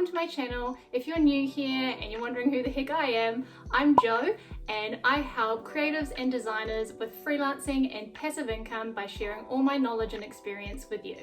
to my channel. If you're new here and you're wondering who the heck I am, I'm Jo, and I help creatives and designers with freelancing and passive income by sharing all my knowledge and experience with you.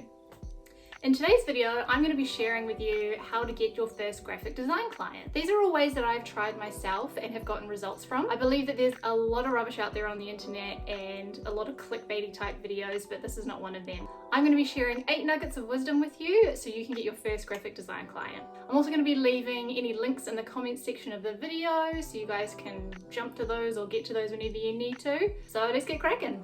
In today's video, I'm going to be sharing with you how to get your first graphic design client. These are all ways that I've tried myself and have gotten results from. I believe that there's a lot of rubbish out there on the internet and a lot of clickbaity type videos, but this is not one of them. I'm going to be sharing 8 nuggets of wisdom with you so you can get your first graphic design client. I'm also going to be leaving any links in the comments section of the video so you guys can jump to those or get to those whenever you need to. So let's get cracking.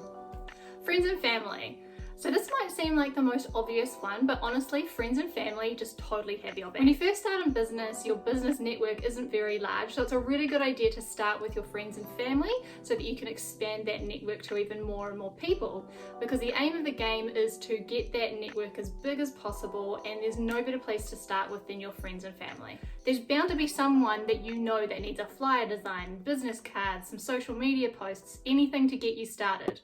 Friends and family. So this might seem like the most obvious one, but honestly, friends and family just totally have your back. When you first start in business, your business network isn't very large, so it's a really good idea to start with your friends and family so that you can expand that network to even more and more people. Because the aim of the game is to get that network as big as possible, and there's no better place to start with than your friends and family. There's bound to be someone that you know that needs a flyer design, business cards, some social media posts, anything to get you started.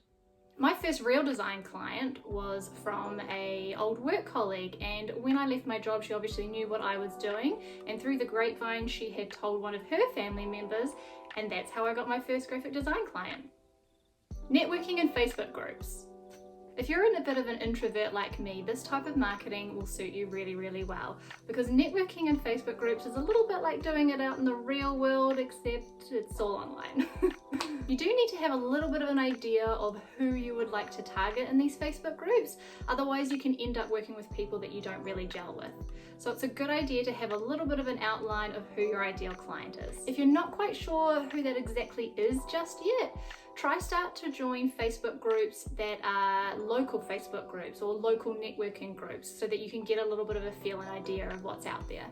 My first real design client was from an old work colleague, and when I left my job she obviously knew what I was doing, and through the grapevine she had told one of her family members, and that's how I got my first graphic design client. Networking in Facebook groups. If you're a bit of an introvert like me, this type of marketing will suit you really well, because networking in Facebook groups is a little bit like doing it out in the real world, except it's all online. You do need to have a little bit of an idea of who you would like to target in these Facebook groups, otherwise you can end up working with people that you don't really gel with. So it's a good idea to have a little bit of an outline of who your ideal client is. If you're not quite sure who that exactly is just yet, try start to join Facebook groups that are local Facebook groups or local networking groups so that you can get a little bit of a feel and idea of what's out there.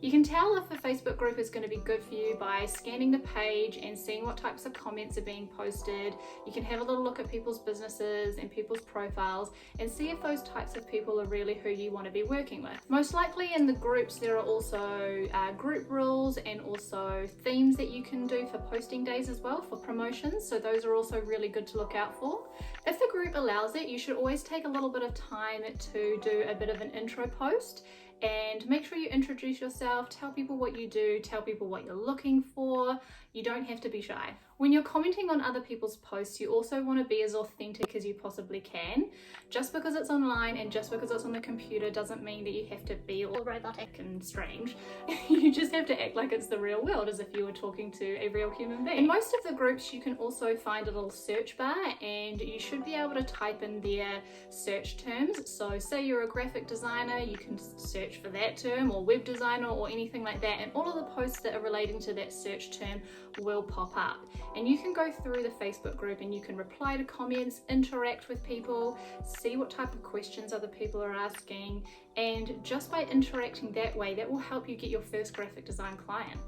You can tell if a Facebook group is going to be good for you by scanning the page and seeing what types of comments are being posted. You can have a little look at people's businesses and people's profiles and see if those types of people are really who you want to be working with. Most likely in the groups there are also group rules and also themes that you can do for posting days as well for promotions, so those are also really good to look out for. If the group allows it, you should always take a little bit of time to do a bit of an intro post and make sure you introduce yourself, tell people what you do, tell people what you're looking for. You don't have to be shy. When you're commenting on other people's posts, you also want to be as authentic as you possibly can. Just because it's online and just because it's on the computer doesn't mean that you have to be all robotic and strange. You just have to act like it's the real world, as if you were talking to a real human being. In most of the groups you can also find a little search bar, and you should be able to type in their search terms. So say you're a graphic designer, you can search for that term, or web designer or anything like that, and all of the posts that are relating to that search term will pop up. And you can go through the Facebook group and you can reply to comments, interact with people, see what type of questions other people are asking, and just by interacting that way, that will help you get your first graphic design client.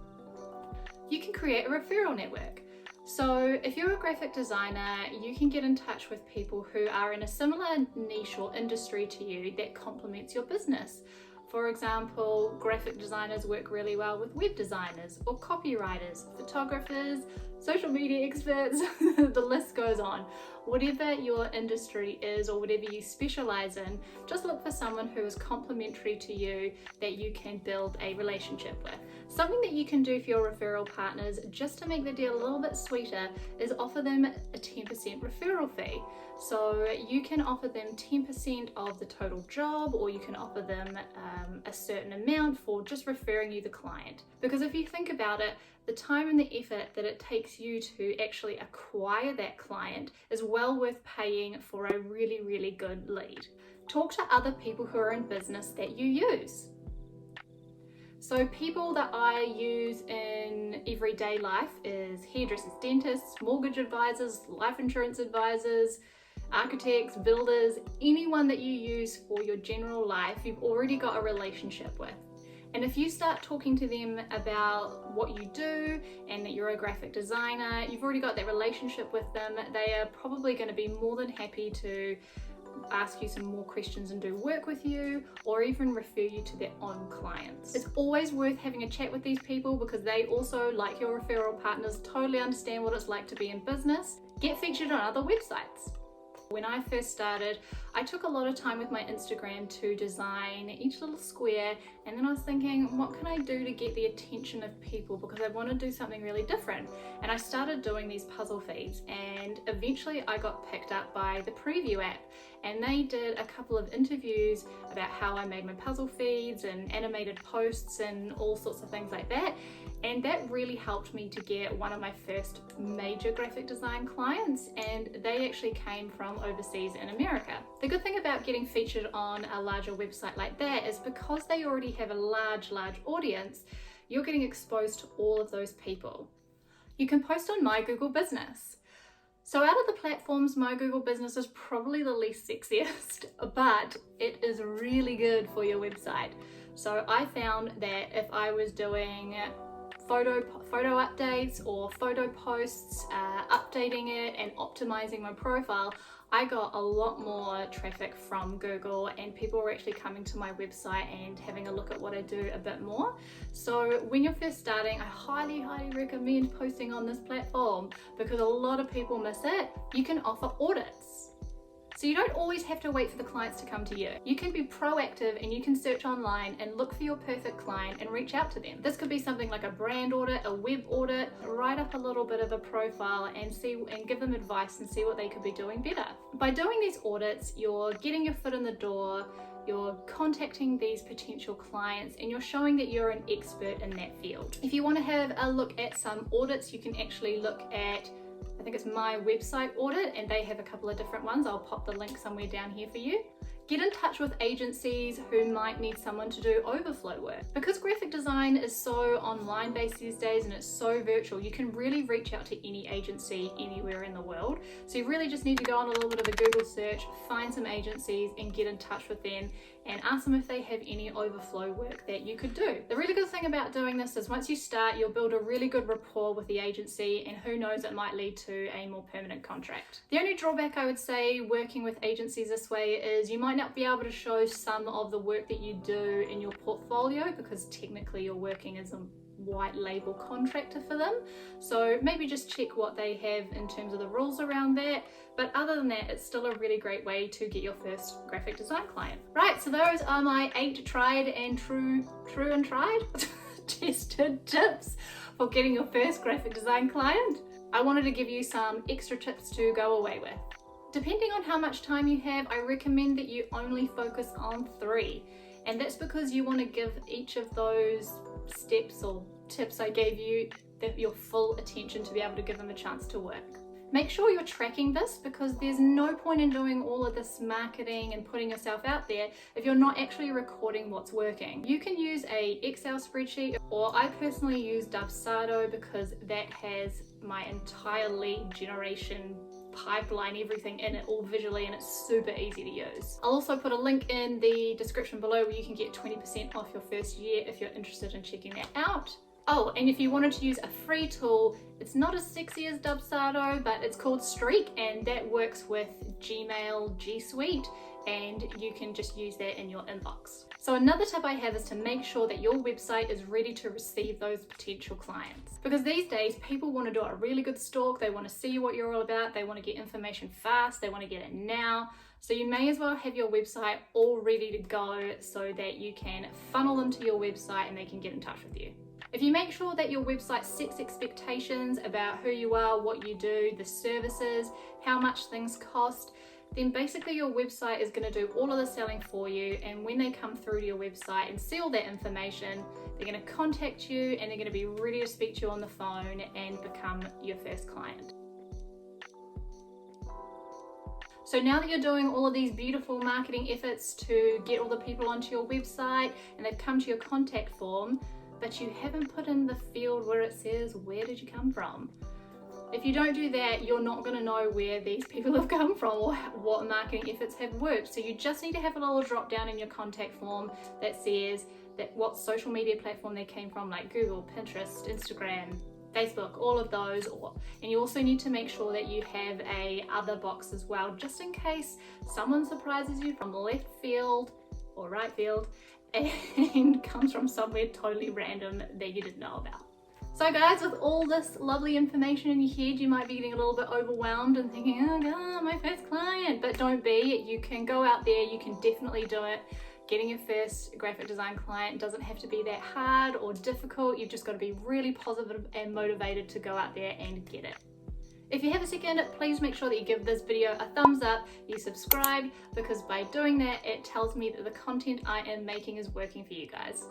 You can create a referral network. So if you're a graphic designer, you can get in touch with people who are in a similar niche or industry to you that complements your business. For example, graphic designers work really well with web designers or copywriters, photographers, social media experts, the list goes on. Whatever your industry is or whatever you specialize in, just look for someone who is complementary to you that you can build a relationship with. Something that you can do for your referral partners just to make the deal a little bit sweeter is offer them a 10% referral fee. So you can offer them 10% of the total job, or you can offer them a certain amount for just referring you the client. Because if you think about it, the time and the effort that it takes you to actually acquire that client is well worth paying for a really good lead. Talk to other people who are in business that you use. So people that I use in everyday life is hairdressers, dentists, mortgage advisors, life insurance advisors, architects, builders, anyone that you use for your general life, you've already got a relationship with. And if you start talking to them about what you do and that you're a graphic designer, you've already got that relationship with them, they are probably going to be more than happy to ask you some more questions and do work with you, or even refer you to their own clients. It's always worth having a chat with these people because they also, like your referral partners, totally understand what it's like to be in business. Get featured on other websites. When I first started, I took a lot of time with my Instagram to design each little square, and then I was thinking, what can I do to get the attention of people, because I want to do something really different. And I started doing these puzzle feeds, and eventually I got picked up by the Preview app, and they did a couple of interviews about how I made my puzzle feeds and animated posts and all sorts of things like that. And that really helped me to get one of my first major graphic design clients, and they actually came from overseas in America. The good thing about getting featured on a larger website like that is because they already have a large audience, you're getting exposed to all of those people. You can post on My Google Business. So out of the platforms, My Google Business is probably the least sexiest, but it is really good for your website. So I found that if I was doing photo updates or photo posts, updating it and optimizing my profile, I got a lot more traffic from Google, and people were actually coming to my website and having a look at what I do a bit more. So when you're first starting, I highly recommend posting on this platform because a lot of people miss it. You can offer audits. So you don't always have to wait for the clients to come to you. You can be proactive and you can search online and look for your perfect client and reach out to them. This could be something like a brand audit, a web audit. Write up a little bit of a profile and give them advice and see what they could be doing better. By doing these audits, you're getting your foot in the door, you're contacting these potential clients, and you're showing that you're an expert in that field. If you want to have a look at some audits, you can actually look at, I think it's My Website Audit, and they have a couple of different ones. I'll pop the link somewhere down here for you. Get in touch with agencies who might need someone to do overflow work. Because graphic design is so online based these days and it's so virtual, you can really reach out to any agency anywhere in the world. So you really just need to go on a little bit of a Google search, find some agencies and get in touch with them and ask them if they have any overflow work that you could do. The really good thing about doing this is once you start, you'll build a really good rapport with the agency, and who knows, it might lead to a more permanent contract. The only drawback I would say working with agencies this way is you might not be able to show some of the work that you do in your portfolio, because technically you're working as a white label contractor for them. So maybe just check what they have in terms of the rules around that. But other than that, it's still a really great way to get your first graphic design client. Right, so those are my 8 tried and true and tried tested tips for getting your first graphic design client. I wanted to give you some extra tips to go away with. Depending on how much time you have, I recommend that you only focus on 3. And that's because you want to give each of those steps or tips I gave you your full attention to be able to give them a chance to work. Make sure you're tracking this, because there's no point in doing all of this marketing and putting yourself out there if you're not actually recording what's working. You can use a Excel spreadsheet, or I personally use Dubsado because that has my entire lead generation pipeline, everything in it all visually, and it's super easy to use. I'll also put a link in the description below where you can get 20% off your first year if you're interested in checking that out. Oh, and if you wanted to use a free tool, it's not as sexy as Dubsado, but it's called Streak, and that works with Gmail, G Suite, and you can just use that in your inbox. So another tip I have is to make sure that your website is ready to receive those potential clients. Because these days, people want to do a really good stalk, they want to see what you're all about, they want to get information fast, they want to get it now. So you may as well have your website all ready to go so that you can funnel them to your website and they can get in touch with you. If you make sure that your website sets expectations about who you are, what you do, the services, how much things cost, then basically your website is going to do all of the selling for you, and when they come through to your website and see all that information, they're going to contact you and they're going to be ready to speak to you on the phone and become your first client. So now that you're doing all of these beautiful marketing efforts to get all the people onto your website and they've come to your contact form, but you haven't put in the field where it says, where did you come from? If you don't do that, you're not going to know where these people have come from or what marketing efforts have worked. So you just need to have a little drop down in your contact form that says that what social media platform they came from, like Google, Pinterest, Instagram, Facebook, all of those. And you also need to make sure that you have a other box as well, just in case someone surprises you from left field or right field and comes from somewhere totally random that you didn't know about. So guys, with all this lovely information in your head, you might be getting a little bit overwhelmed and thinking, oh god, my first client. But don't be. You can go out there, you can definitely do it. Getting your first graphic design client doesn't have to be that hard or difficult. You've just got to be really positive and motivated to go out there and get it. If you have a second, please make sure that you give this video a thumbs up, you subscribe, because by doing that, it tells me that the content I am making is working for you guys.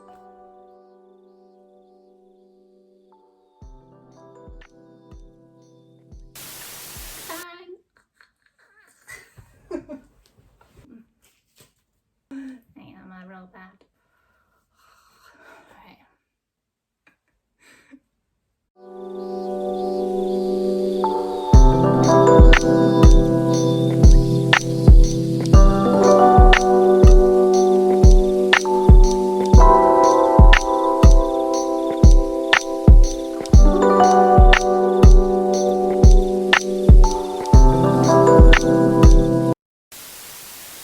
Hang on, I roll that. Okay.